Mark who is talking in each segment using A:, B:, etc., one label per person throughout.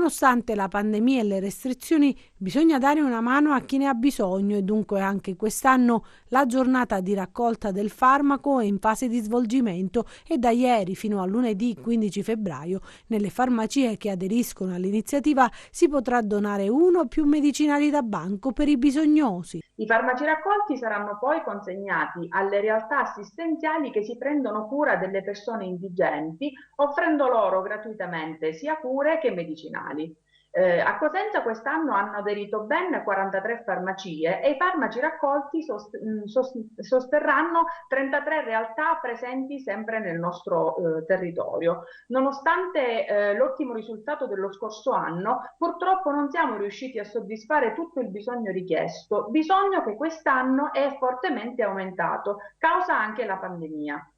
A: nonostante la pandemia e le restrizioni bisogna dare una mano a chi ne ha bisogno e dunque anche quest'anno la giornata di raccolta del farmaco è in fase di svolgimento e da ieri fino a lunedì 15 febbraio nelle farmacie che aderiscono all'iniziativa si potrà donare uno o più medicinali da banco per i bisognosi.
B: I farmaci raccolti saranno poi consegnati alle realtà assistenziali che si prendono cura delle persone indigenti, offrendo loro gratuitamente sia cure che medicinali. A Cosenza quest'anno hanno aderito ben 43 farmacie e i farmaci raccolti sosterranno 33 realtà presenti sempre nel nostro territorio. Nonostante l'ottimo risultato dello scorso anno, purtroppo non siamo riusciti a soddisfare tutto il bisogno richiesto, bisogno che quest'anno è fortemente aumentato, causa anche la pandemia.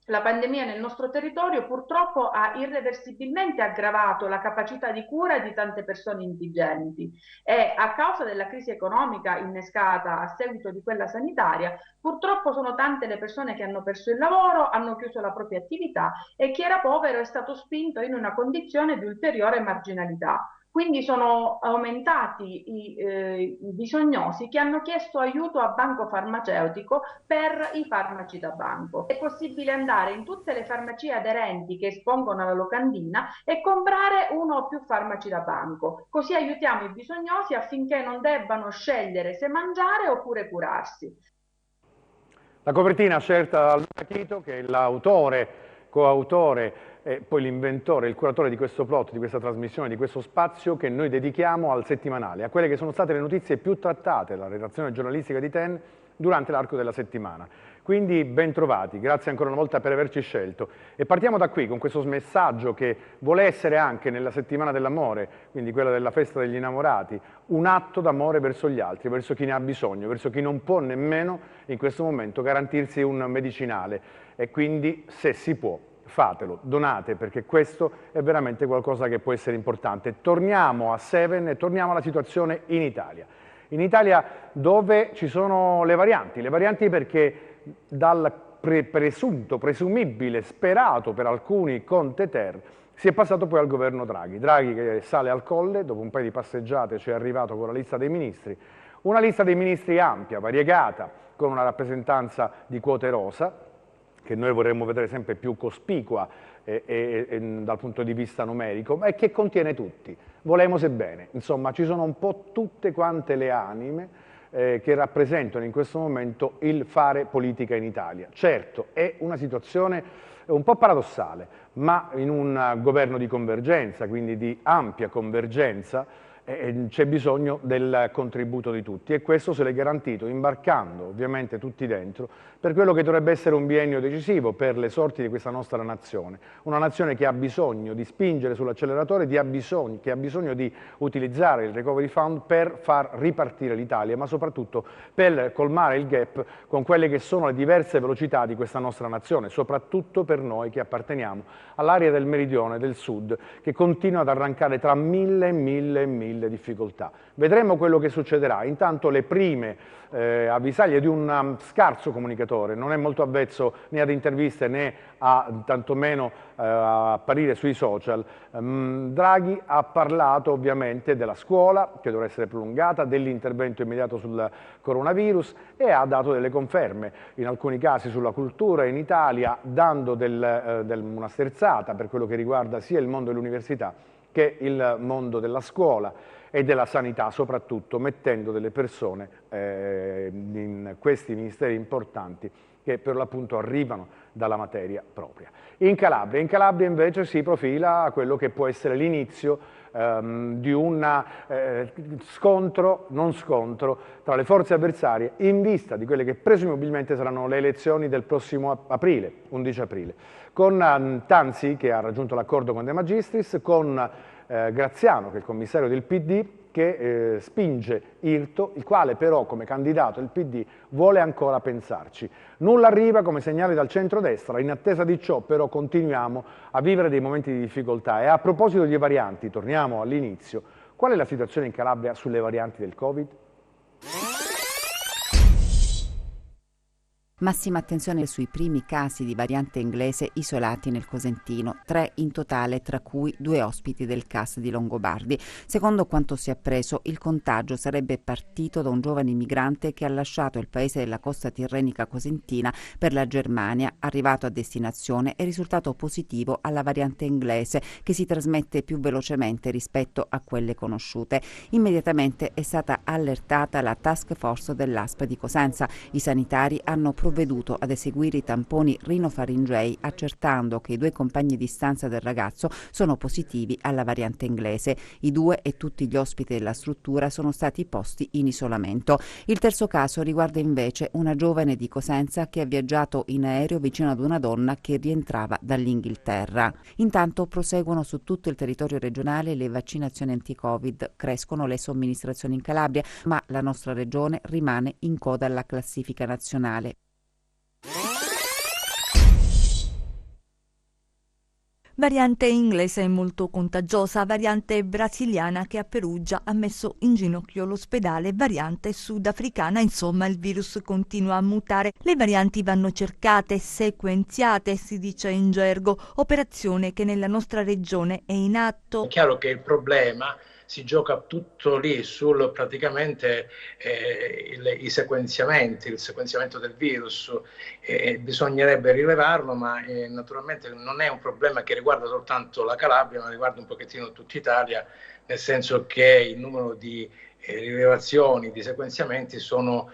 B: La pandemia nel nostro territorio purtroppo ha irreversibilmente aggravato la capacità di cura di tante persone indigenti e a causa della crisi economica innescata a seguito di quella sanitaria, purtroppo sono tante le persone che hanno perso il lavoro, hanno chiuso la propria attività e chi era povero è stato spinto in una condizione di ulteriore marginalità. Quindi sono aumentati i bisognosi che hanno chiesto aiuto a banco farmaceutico per i farmaci da banco. È possibile andare in tutte le farmacie aderenti che espongono alla locandina e comprare uno o più farmaci da banco. Così aiutiamo i bisognosi affinché non debbano scegliere se mangiare oppure curarsi.
C: La copertina scelta da Luca Chito, che è l'autore, coautore e poi l'inventore, il curatore di questo plot, di questa trasmissione, di questo spazio che noi dedichiamo al settimanale, a quelle che sono state le notizie più trattate dalla redazione giornalistica di TEN durante l'arco della settimana. Quindi ben trovati, grazie ancora una volta per averci scelto. E partiamo da qui con questo messaggio che vuole essere anche nella settimana dell'amore, quindi quella della festa degli innamorati, un atto d'amore verso gli altri, verso chi ne ha bisogno, verso chi non può nemmeno in questo momento garantirsi un medicinale. E quindi se si può, fatelo, donate, perché questo è veramente qualcosa che può essere importante. Torniamo a Seven e torniamo alla situazione in Italia. In Italia dove ci sono le varianti perché dal presumibile, sperato per alcuni Conte-ter, si è passato poi al governo Draghi. Draghi che sale al colle, dopo un paio di passeggiate ci è arrivato con la lista dei ministri, una lista dei ministri ampia, variegata, con una rappresentanza di quote rosa, che noi vorremmo vedere sempre più cospicua dal punto di vista numerico, ma che contiene tutti, volemo se bene. Insomma, ci sono un po' tutte quante le anime che rappresentano in questo momento il fare politica in Italia. Certo, è una situazione un po' paradossale, ma in un governo di convergenza, quindi di ampia convergenza, c'è bisogno del contributo di tutti e questo se l'è garantito imbarcando ovviamente tutti dentro per quello che dovrebbe essere un biennio decisivo per le sorti di questa nostra nazione, una nazione che ha bisogno di spingere sull'acceleratore, che ha bisogno di utilizzare il Recovery Fund per far ripartire l'Italia, ma soprattutto per colmare il gap con quelle che sono le diverse velocità di questa nostra nazione, soprattutto per noi che apparteniamo all'area del meridione, del sud, che continua ad arrancare tra mille difficoltà. Vedremo quello che succederà. Intanto le prime avvisaglie di un scarso comunicatore, non è molto avvezzo né ad interviste né a tantomeno a apparire sui social. Draghi ha parlato ovviamente della scuola che dovrà essere prolungata, dell'intervento immediato sul coronavirus e ha dato delle conferme, in alcuni casi sulla cultura in Italia, dando una sterzata per quello che riguarda sia il mondo dell'università che il mondo della scuola e della sanità, soprattutto mettendo delle persone in questi ministeri importanti che per l'appunto arrivano dalla materia propria. In Calabria invece si profila quello che può essere l'inizio di un non scontro tra le forze avversarie in vista di quelle che presumibilmente saranno le elezioni del prossimo aprile, 11 aprile, con Tanzi che ha raggiunto l'accordo con De Magistris, con Graziano che è il commissario del PD, che spinge Irto, il quale però come candidato del PD vuole ancora pensarci. Nulla arriva come segnale dal centrodestra, in attesa di ciò però continuiamo a vivere dei momenti di difficoltà. E a proposito di varianti, torniamo all'inizio, qual è la situazione in Calabria sulle varianti del Covid?
D: Massima attenzione sui primi casi di variante inglese isolati nel Cosentino, 3 in totale, tra cui 2 ospiti del CAS di Longobardi. Secondo quanto si è appreso, il contagio sarebbe partito da un giovane immigrante che ha lasciato il paese della costa tirrenica cosentina per la Germania. Arrivato a destinazione è risultato positivo alla variante inglese, che si trasmette più velocemente rispetto a quelle conosciute. Immediatamente è stata allertata la task force dell'ASP di Cosenza. I sanitari hanno provveduto ad eseguire i tamponi rinofaringei, accertando che i 2 compagni di stanza del ragazzo sono positivi alla variante inglese. I 2 e tutti gli ospiti della struttura sono stati posti in isolamento. Il terzo caso riguarda invece una giovane di Cosenza che ha viaggiato in aereo vicino ad una donna che rientrava dall'Inghilterra. Intanto proseguono su tutto il territorio regionale le vaccinazioni anti-Covid, crescono le somministrazioni in Calabria, ma la nostra regione rimane in coda alla classifica nazionale.
E: Variante inglese molto contagiosa, variante brasiliana che a Perugia ha messo in ginocchio l'ospedale, variante sudafricana, insomma il virus continua a mutare. Le varianti vanno cercate, sequenziate, si dice in gergo, operazione che nella nostra regione è in atto.
F: È chiaro che il problema si gioca tutto lì sul praticamente il sequenziamento del virus. Bisognerebbe rilevarlo, ma naturalmente non è un problema che riguarda soltanto la Calabria, ma riguarda un pochettino tutta Italia, nel senso che il numero di rilevazioni, di sequenziamenti sono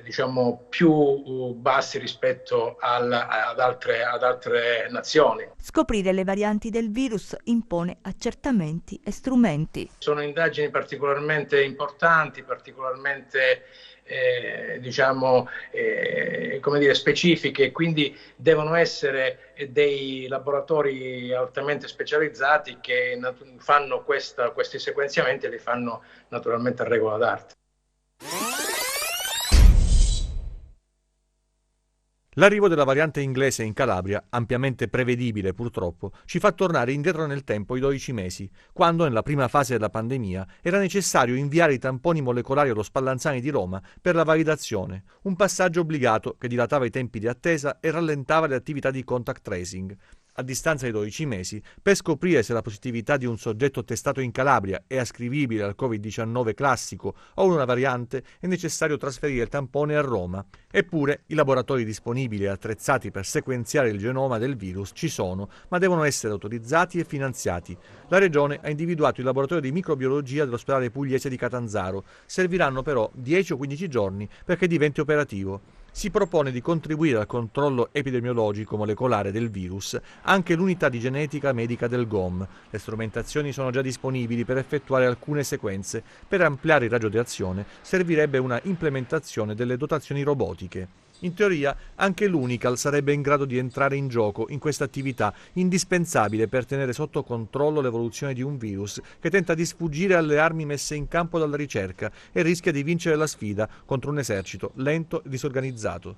F: diciamo più bassi rispetto ad altre nazioni.
E: Scoprire le varianti del virus impone accertamenti e strumenti.
F: Sono indagini particolarmente importanti, particolarmente specifiche, quindi devono essere dei laboratori altamente specializzati che fanno questi sequenziamenti e li fanno naturalmente a regola d'arte.
G: L'arrivo della variante inglese in Calabria, ampiamente prevedibile purtroppo, ci fa tornare indietro nel tempo i 12 mesi, quando nella prima fase della pandemia era necessario inviare i tamponi molecolari allo Spallanzani di Roma per la validazione, un passaggio obbligato che dilatava i tempi di attesa e rallentava le attività di contact tracing. A distanza di 12 mesi, per scoprire se la positività di un soggetto testato in Calabria è ascrivibile al Covid-19 classico o una variante, è necessario trasferire il tampone a Roma. Eppure, i laboratori disponibili e attrezzati per sequenziare il genoma del virus ci sono, ma devono essere autorizzati e finanziati. La Regione ha individuato il laboratorio di microbiologia dell'ospedale pugliese di Catanzaro. Serviranno però 10 o 15 giorni perché diventi operativo. Si propone di contribuire al controllo epidemiologico molecolare del virus anche l'unità di genetica medica del GOM. Le strumentazioni sono già disponibili per effettuare alcune sequenze. Per ampliare il raggio di azione servirebbe una implementazione delle dotazioni robotiche. In teoria anche l'Unical sarebbe in grado di entrare in gioco in questa attività indispensabile per tenere sotto controllo l'evoluzione di un virus che tenta di sfuggire alle armi messe in campo dalla ricerca e rischia di vincere la sfida contro un esercito lento e disorganizzato.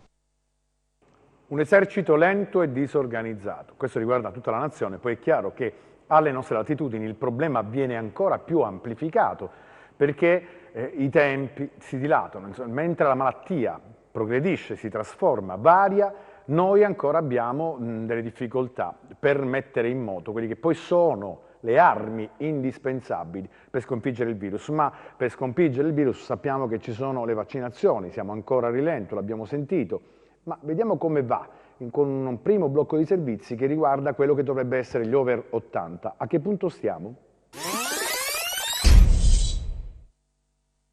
C: Un esercito lento e disorganizzato. Questo riguarda tutta la nazione, poi è chiaro che alle nostre latitudini il problema viene ancora più amplificato perché i tempi si dilatano, mentre la malattia progredisce, si trasforma, varia, noi ancora abbiamo delle difficoltà per mettere in moto quelli che poi sono le armi indispensabili per sconfiggere il virus, ma per sconfiggere il virus sappiamo che ci sono le vaccinazioni, siamo ancora a rilento, l'abbiamo sentito, ma vediamo come va con un primo blocco di servizi che riguarda quello che dovrebbe essere gli over 80. A che punto stiamo?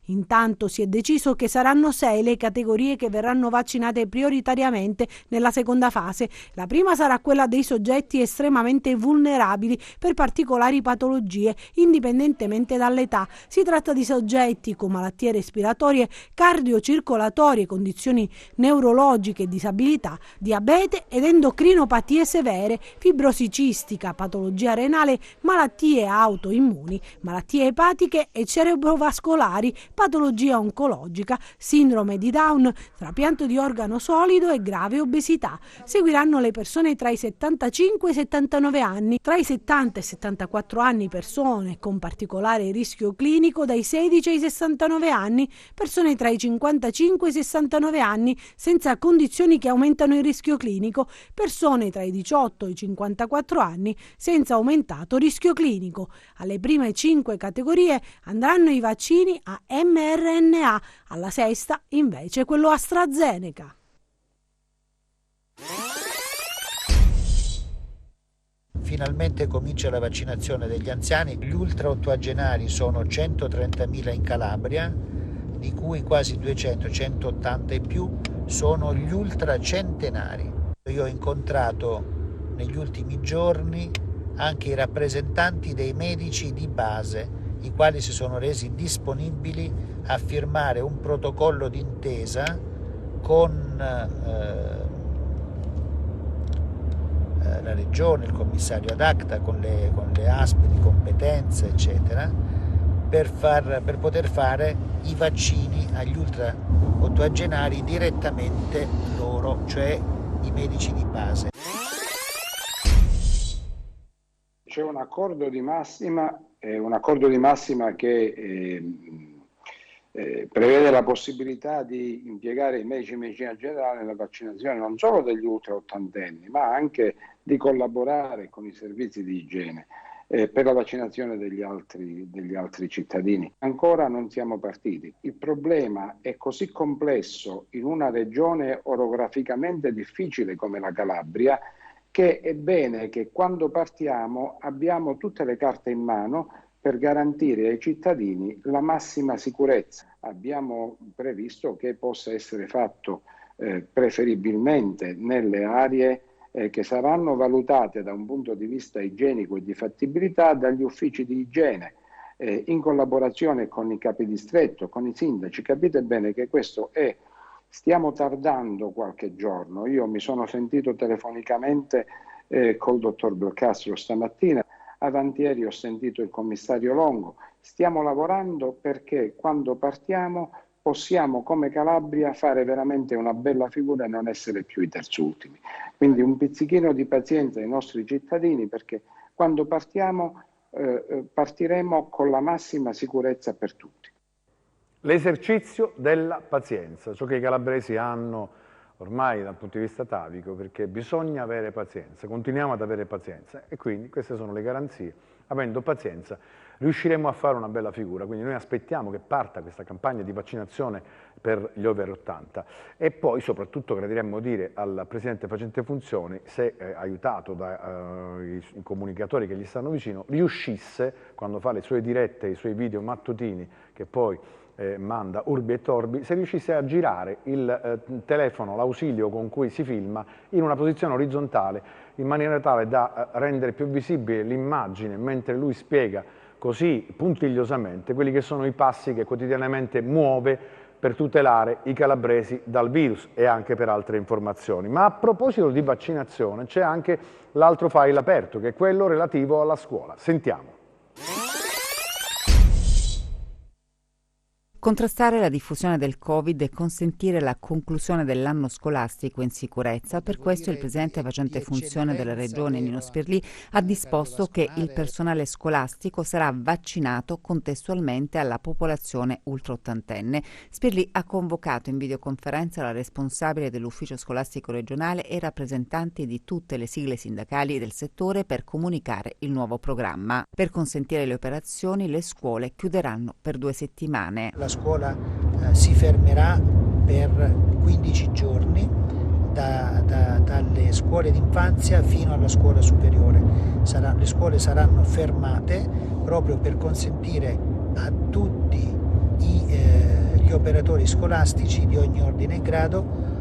A: Intanto si è deciso che saranno 6 le categorie che verranno vaccinate prioritariamente nella seconda fase. La prima sarà quella dei soggetti estremamente vulnerabili per particolari patologie, indipendentemente dall'età. Si tratta di soggetti con malattie respiratorie, cardiocircolatorie, condizioni neurologiche, disabilità, diabete ed endocrinopatie severe, fibrosi cistica, patologia renale, malattie autoimmuni, malattie epatiche e cerebrovascolari, patologia oncologica, sindrome di Down, trapianto di organo solido e grave obesità. Seguiranno le persone tra i 75 e i 79 anni, tra i 70 e i 74 anni persone con particolare rischio clinico, dai 16 ai 69 anni, persone tra i 55 e i 69 anni senza condizioni che aumentano il rischio clinico, persone tra i 18 e i 54 anni senza aumentato rischio clinico. Alle prime 5 categorie andranno i vaccini a mRNA, alla sesta invece quello AstraZeneca.
H: Finalmente comincia la vaccinazione degli anziani. Gli ultra ottuagenari sono 130.000 in Calabria, di cui quasi 200, 180 e più sono gli ultracentenari. Io ho incontrato negli ultimi giorni anche i rappresentanti dei medici di base, i quali si sono resi disponibili a firmare un protocollo d'intesa con la regione, il commissario ad acta, con le ASP di competenza, eccetera, per poter fare i vaccini agli ultra ottuagenari direttamente loro, cioè i medici di base.
I: C'è un accordo di massima che prevede la possibilità di impiegare i medici di medicina generale nella vaccinazione non solo degli ultra ottantenni, ma anche di collaborare con i servizi di igiene per la vaccinazione degli altri cittadini. Ancora non siamo partiti. Il problema è così complesso in una regione orograficamente difficile come la Calabria, che è bene che quando partiamo abbiamo tutte le carte in mano per garantire ai cittadini la massima sicurezza. Abbiamo previsto che possa essere fatto preferibilmente nelle aree che saranno valutate da un punto di vista igienico e di fattibilità dagli uffici di igiene, in collaborazione con i capi distretto, con i sindaci. Capite bene che questo è... Stiamo tardando qualche giorno. Io mi sono sentito telefonicamente col dottor Belcastro stamattina, avantieri ho sentito il commissario Longo. Stiamo lavorando perché quando partiamo possiamo come Calabria fare veramente una bella figura e non essere più i terzultimi. Quindi un pizzichino di pazienza ai nostri cittadini, perché quando partiamo partiremo con la massima sicurezza per tutti.
C: L'esercizio della pazienza, ciò che i calabresi hanno ormai dal punto di vista atavico, perché bisogna avere pazienza, continuiamo ad avere pazienza e quindi queste sono le garanzie. Avendo pazienza riusciremo a fare una bella figura, quindi noi aspettiamo che parta questa campagna di vaccinazione per gli over 80 e poi soprattutto gradiremmo dire al Presidente facente funzioni, se aiutato dai comunicatori che gli stanno vicino, riuscisse, quando fa le sue dirette, i suoi video mattutini che poi manda urbi e torbi, se riuscisse a girare il telefono, l'ausilio con cui si filma in una posizione orizzontale in maniera tale da rendere più visibile l'immagine mentre lui spiega così puntigliosamente quelli che sono i passi che quotidianamente muove per tutelare i calabresi dal virus e anche per altre informazioni. Ma a proposito di vaccinazione c'è anche l'altro file aperto, che è quello relativo alla scuola. Sentiamo.
D: Contrastare la diffusione del Covid e consentire la conclusione dell'anno scolastico in sicurezza. Per questo il presidente facente funzione della regione Nino Spirlì ha disposto che il personale scolastico sarà vaccinato contestualmente alla popolazione ultraottantenne. Spirlì ha convocato in videoconferenza la responsabile dell'ufficio scolastico regionale e rappresentanti di tutte le sigle sindacali del settore per comunicare il nuovo programma. Per consentire le operazioni, le scuole chiuderanno per 2 settimane.
H: La scuola si fermerà per 15 giorni dalle scuole d'infanzia fino alla scuola superiore. Le scuole saranno fermate proprio per consentire a tutti gli operatori scolastici di ogni ordine e grado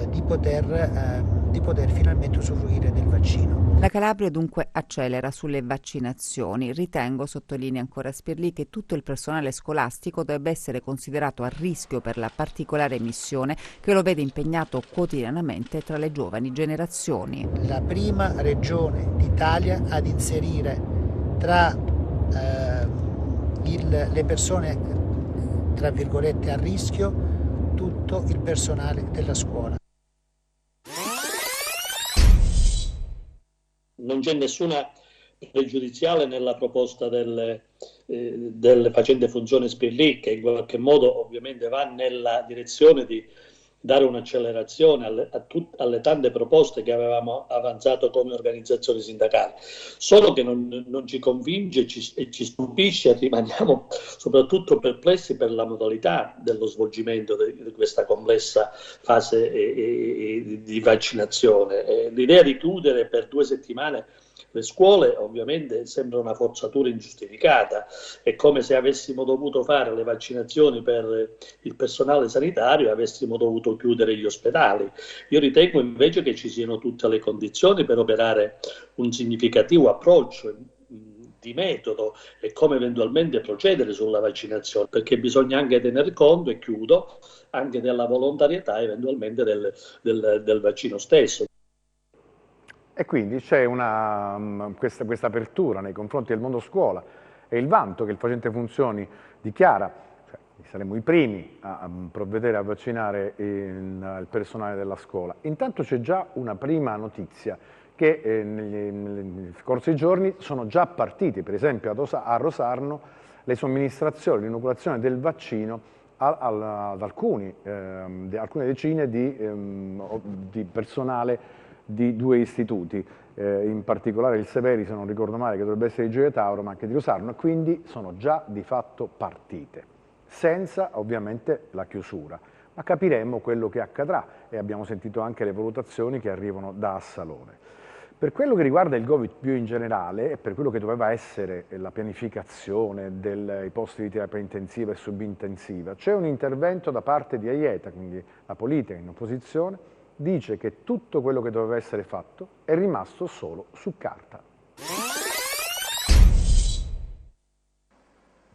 H: di poter finalmente usufruire del vaccino.
D: La Calabria dunque accelera sulle vaccinazioni. Ritengo, sottolinea ancora Spirlì, che tutto il personale scolastico debba essere considerato a rischio per la particolare missione che lo vede impegnato quotidianamente tra le giovani generazioni.
H: La prima regione d'Italia ad inserire tra le persone tra virgolette, a rischio tutto il personale della scuola.
J: Non c'è nessuna pregiudiziale nella proposta delle facenti funzione Spirlì, che in qualche modo ovviamente va nella direzione di dare un'accelerazione alle tante proposte che avevamo avanzato come organizzazioni sindacali, solo che non ci convince e ci stupisce, rimaniamo soprattutto perplessi per la modalità dello svolgimento di questa complessa fase di vaccinazione. L'idea di chiudere per 2 settimane le scuole ovviamente sembra una forzatura ingiustificata, è come se avessimo dovuto fare le vaccinazioni per il personale sanitario e avessimo dovuto chiudere gli ospedali. Io ritengo invece che ci siano tutte le condizioni per operare un significativo approccio di metodo e come eventualmente procedere sulla vaccinazione, perché bisogna anche tener conto, e chiudo, anche della volontarietà eventualmente del vaccino stesso.
C: E quindi c'è questa apertura nei confronti del mondo scuola e il vanto che il facente funzioni dichiara, cioè, saremo i primi a provvedere a vaccinare il personale della scuola. Intanto c'è già una prima notizia che negli scorsi giorni sono già partiti, per esempio a Rosarno, le somministrazioni, l'inoculazione del vaccino ad alcune decine di personale di 2 istituti, in particolare il Severi, se non ricordo male, che dovrebbe essere di Gioia Tauro, ma anche di Rosarno, e quindi sono già di fatto partite, senza ovviamente la chiusura, ma capiremo quello che accadrà e abbiamo sentito anche le valutazioni che arrivano da Assalone. Per quello che riguarda il Covid più in generale e per quello che doveva essere la pianificazione dei posti di terapia intensiva e subintensiva, c'è un intervento da parte di Aieta, quindi la politica in opposizione, dice che tutto quello che doveva essere fatto è rimasto solo su carta.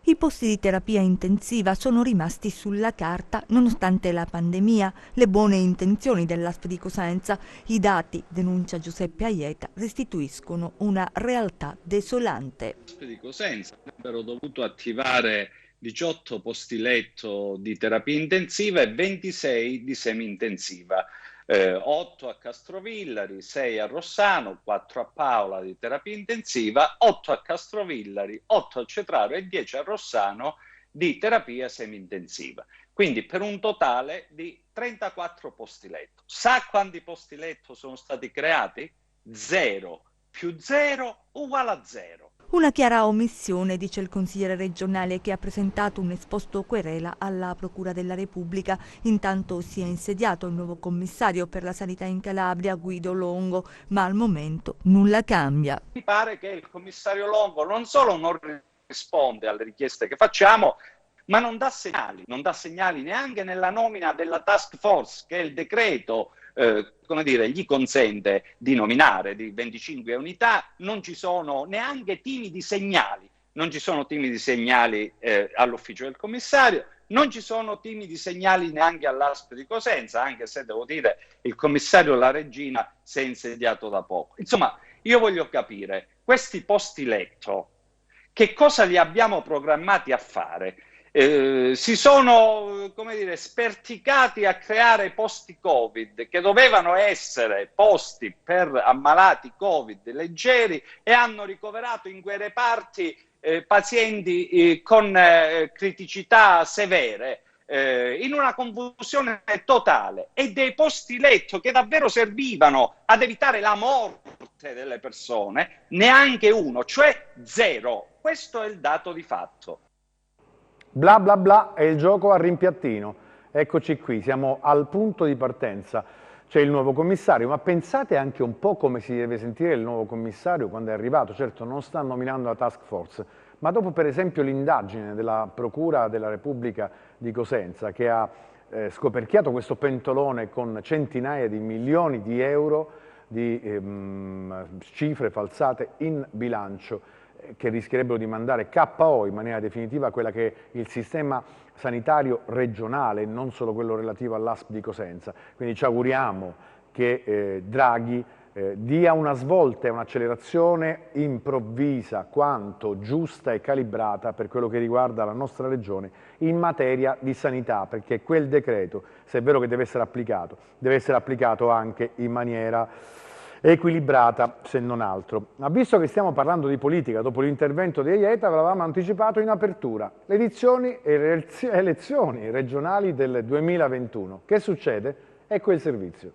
E: I posti di terapia intensiva sono rimasti sulla carta nonostante la pandemia, le buone intenzioni dell'ASP di Cosenza. I dati, denuncia Giuseppe Aieta, restituiscono una realtà desolante.
K: L'ASP di Cosenza avrebbero dovuto attivare 18 posti letto di terapia intensiva e 26 di semi-intensiva. 8 a Castrovillari, 6 a Rossano, 4 a Paola di terapia intensiva, 8 a Castrovillari, 8 a Cetraro e 10 a Rossano di terapia semi-intensiva. Quindi per un totale di 34 posti letto. Sa quanti posti letto sono stati creati? 0 più 0 uguale a 0.
E: Una chiara omissione, dice il consigliere regionale che ha presentato un esposto querela alla Procura della Repubblica. Intanto si è insediato il nuovo commissario per la sanità in Calabria, Guido Longo, ma al momento nulla cambia.
K: Mi pare che il commissario Longo non solo non risponde alle richieste che facciamo, ma non dà segnali neanche nella nomina della task force, che è il decreto gli consente di nominare di 25 unità. Non ci sono neanche timidi segnali, all'ufficio del commissario, non ci sono timidi segnali neanche all'ASP di Cosenza, anche se devo dire il commissario La Regina si è insediato da poco. Insomma, io voglio capire, questi posti letto, che cosa li abbiamo programmati a fare? Si sono, sperticati a creare posti Covid che dovevano essere posti per ammalati Covid leggeri e hanno ricoverato in quei reparti pazienti con criticità severe, in una confusione totale, e dei posti letto che davvero servivano ad evitare la morte delle persone, neanche uno, cioè 0. Questo è il dato di fatto.
C: Bla bla bla è il gioco a rimpiattino. Eccoci qui, siamo al punto di partenza. C'è il nuovo commissario, ma pensate anche un po' come si deve sentire il nuovo commissario quando è arrivato. Certo, non sta nominando la task force, ma dopo per esempio l'indagine della Procura della Repubblica di Cosenza, che ha scoperchiato questo pentolone con centinaia di milioni di euro di cifre falsate in bilancio, che rischierebbero di mandare KO in maniera definitiva quella che è il sistema sanitario regionale, non solo quello relativo all'ASP di Cosenza. Quindi ci auguriamo che Draghi dia una svolta e un'accelerazione improvvisa quanto giusta e calibrata per quello che riguarda la nostra regione in materia di sanità, perché quel decreto, se è vero che deve essere applicato anche in maniera equilibrata, se non altro. Ma visto che stiamo parlando di politica, dopo l'intervento di Aieta, avevamo anticipato in apertura le elezioni regionali del 2021. Che succede? Ecco il servizio.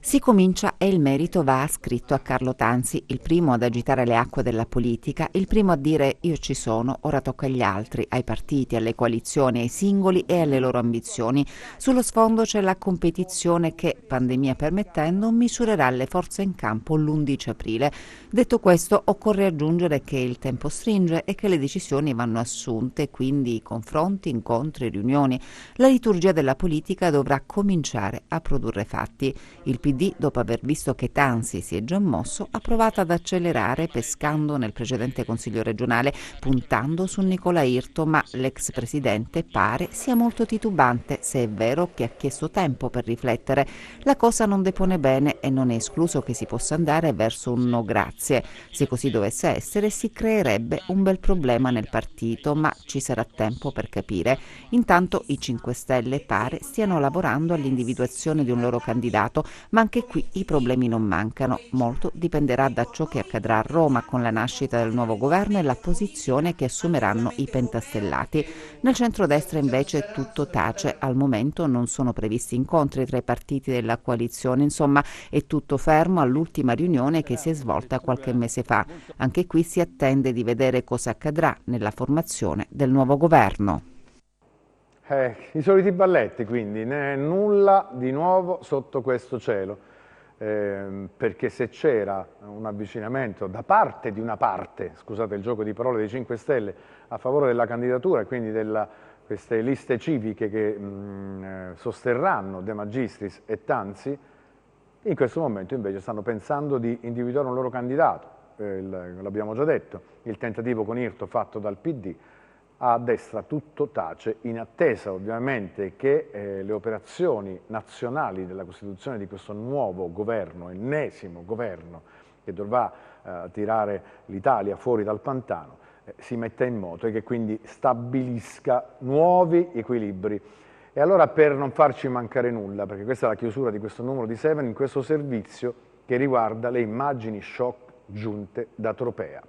D: Si comincia e il merito va ascritto a Carlo Tanzi, il primo ad agitare le acque della politica, il primo a dire io ci sono, ora tocca agli altri, ai partiti, alle coalizioni, ai singoli e alle loro ambizioni. Sullo sfondo c'è la competizione che, pandemia permettendo, misurerà le forze in campo l'11 aprile. Detto questo, occorre aggiungere che il tempo stringe e che le decisioni vanno assunte, quindi confronti, incontri, riunioni. La liturgia della politica dovrà cominciare a produrre fatti. Il PD, dopo aver visto che Tanzi si è già mosso, ha provato ad accelerare pescando nel precedente Consiglio regionale, puntando su Nicola Irto, ma l'ex presidente pare sia molto titubante, se è vero che ha chiesto tempo per riflettere. La cosa non depone bene e non è escluso che si possa andare verso un no grazie. Se così dovesse essere, si creerebbe un bel problema nel partito, ma ci sarà tempo per capire. Intanto i 5 Stelle pare stiano lavorando all'individuazione di un loro candidato, ma anche qui i problemi non mancano. Molto dipenderà da ciò che accadrà a Roma con la nascita del nuovo governo e la posizione che assumeranno i pentastellati. Nel centrodestra invece tutto tace. Al momento non sono previsti incontri tra i partiti della coalizione, insomma è tutto fermo all'ultima riunione che si è svolta qualche mese fa. Anche qui si attende di vedere cosa accadrà nella formazione del nuovo governo.
C: I soliti balletti, quindi, nulla di nuovo sotto questo cielo, perché se c'era un avvicinamento da parte di una parte, scusate il gioco di parole, dei 5 Stelle a favore della candidatura e quindi queste liste civiche che sosterranno De Magistris e Tanzi, in questo momento invece stanno pensando di individuare un loro candidato, l'abbiamo già detto, il tentativo con Irto fatto dal PD. A destra tutto tace, in attesa ovviamente che le operazioni nazionali della costituzione di questo nuovo governo, ennesimo governo che dovrà tirare l'Italia fuori dal pantano, si metta in moto e che quindi stabilisca nuovi equilibri. E allora, per non farci mancare nulla, perché questa è la chiusura di questo numero di Seven, in questo servizio che riguarda le immagini shock giunte da Tropea.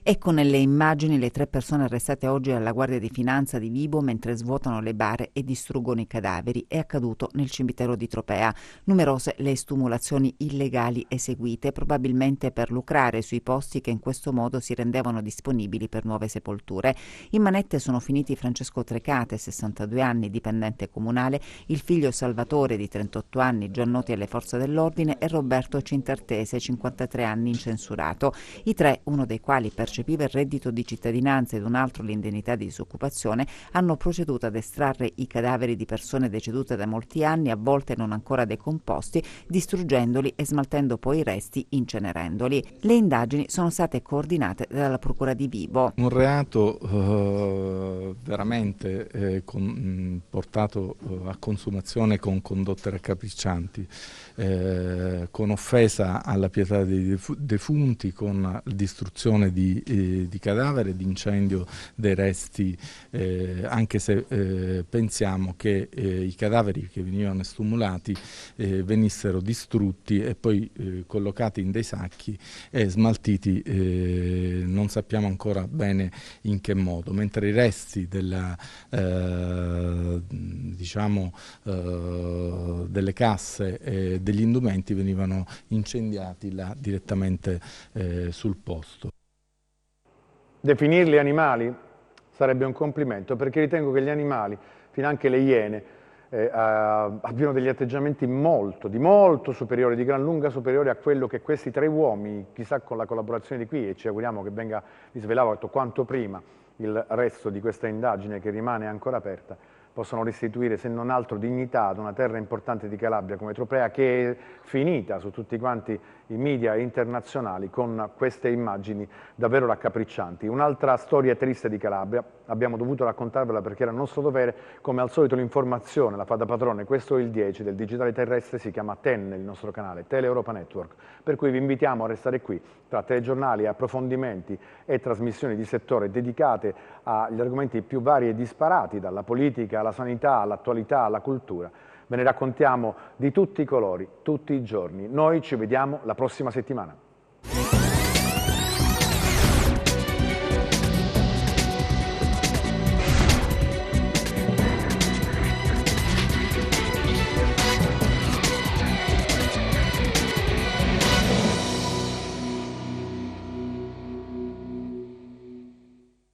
D: Ecco nelle immagini le 3 persone arrestate oggi alla Guardia di Finanza di Vibo mentre svuotano le bare e distruggono i cadaveri. È accaduto nel cimitero di Tropea. Numerose le estumulazioni illegali eseguite, probabilmente per lucrare sui posti che in questo modo si rendevano disponibili per nuove sepolture. In manette sono finiti Francesco Trecate, 62 anni, dipendente comunale, il figlio Salvatore, di 38 anni, già noti alle forze dell'ordine, e Roberto Cintartese, 53 anni, incensurato. I 3, uno dei quali percepiva il reddito di cittadinanza ed un altro l'indennità di disoccupazione, hanno proceduto ad estrarre i cadaveri di persone decedute da molti anni, a volte non ancora decomposti, distruggendoli e smaltendo poi i resti, incenerendoli. Le indagini sono state coordinate dalla Procura di Vibo.
L: Un reato veramente portato a consumazione con condotte raccapriccianti, con offesa alla pietà dei defunti, con distruzione di cadavere, di incendio dei resti, anche se pensiamo che i cadaveri che venivano estumulati venissero distrutti e poi collocati in dei sacchi e smaltiti, non sappiamo ancora bene in che modo, mentre i resti delle casse e degli indumenti venivano incendiati là direttamente sul posto.
C: Definirli animali sarebbe un complimento, perché ritengo che gli animali, finanche le iene, abbiano degli atteggiamenti di molto superiori, di gran lunga superiori a quello che questi 3 uomini, chissà con la collaborazione di qui, e ci auguriamo che venga disvelato quanto prima il resto di questa indagine che rimane ancora aperta, possono restituire, se non altro, dignità ad una terra importante di Calabria come Tropea, che è finita su tutti quanti i media internazionali con queste immagini davvero raccapriccianti. Un'altra storia triste di Calabria abbiamo dovuto raccontarvela perché era nostro dovere. Come al solito l'informazione la fa da padrone, questo è il 10 del digitale terrestre, si chiama TEN il nostro canale, Tele Europa Network, per cui vi invitiamo a restare qui tra telegiornali, approfondimenti e trasmissioni di settore dedicate agli argomenti più vari e disparati, dalla politica alla sanità, all'attualità, alla cultura. Ve ne raccontiamo di tutti i colori, tutti i giorni. Noi ci vediamo la prossima settimana.